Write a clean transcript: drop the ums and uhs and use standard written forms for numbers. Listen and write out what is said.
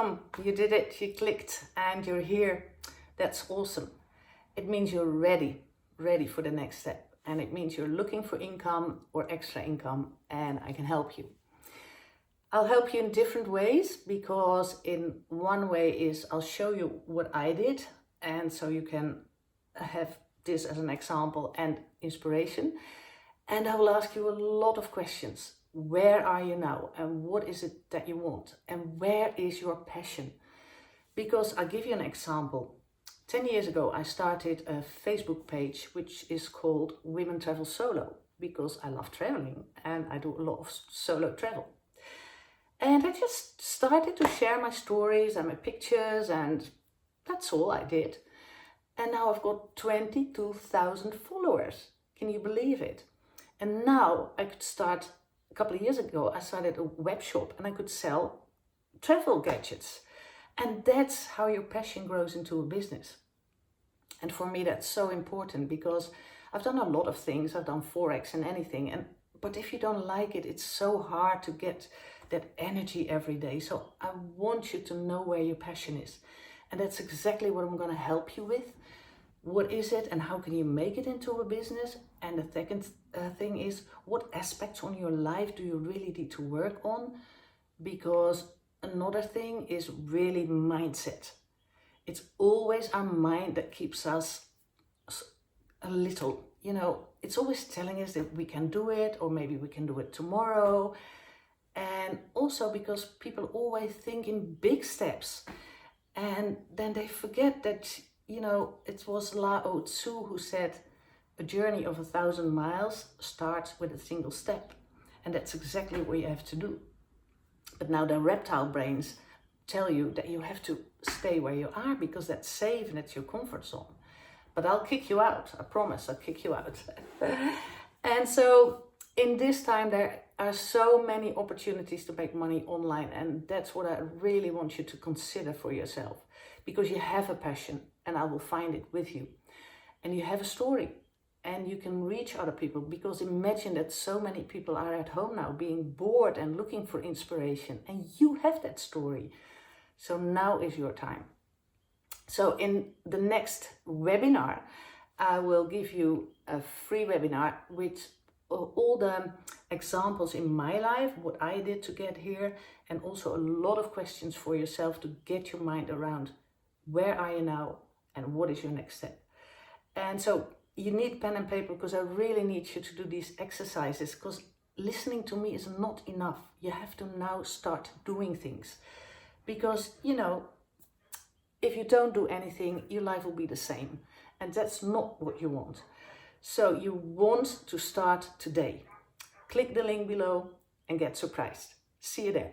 welcome. You did it, you clicked and you're here. That's awesome. It means you're ready for the next step. And it means you're looking for income or extra income, and I can help you. I'll help you in different ways, because in one way is I'll show you what I did, and so you can have this as an example and inspiration. And I will ask you a lot of questions. Where are you now? And what is it that you want? And where is your passion? Because I'll give you an example. 10 years ago, I started a Facebook page, which is called Women Travel Solo, because I love traveling and I do a lot of solo travel. And I just started to share my stories and my pictures, and that's all I did. And now I've got 22,000 followers. Can you believe it? And now I could start, a couple of years ago, I started a web shop and I could sell travel gadgets. And that's how your passion grows into a business. And for me, that's so important, because I've done a lot of things. I've done Forex and anything. But if you don't like it, it's so hard to get that energy every day. So I want you to know where your passion is. And that's exactly what I'm going to help you with. What is it and how can you make it into a business? And the second thing is, what aspects on your life do you really need to work on? Because another thing is really mindset. It's always our mind that keeps us a little, it's always telling us that we can do it, or maybe we can do it tomorrow. And also because people always think in big steps, and then they forget that, it was Lao Tzu who said, a journey of 1,000 miles starts with a single step. And that's exactly what you have to do. But now the reptile brains tell you that you have to stay where you are, because that's safe and that's your comfort zone. But I'll kick you out. I promise I'll kick you out. And so in this time, there are so many opportunities to make money online. And that's what I really want you to consider for yourself, because you have a passion and I will find it with you. And you have a story and you can reach other people, because imagine that so many people are at home now being bored and looking for inspiration, and you have that story. So now is your time. So in the next webinar, I will give you a free webinar with all the examples in my life, what I did to get here, and also a lot of questions for yourself to get your mind around where are you now and what is your next step. And so you need pen and paper, because I really need you to do these exercises, because listening to me is not enough. You have to now start doing things, because, if you don't do anything, your life will be the same. And that's not what you want. So you want to start today. Click the link below and get surprised. See you there.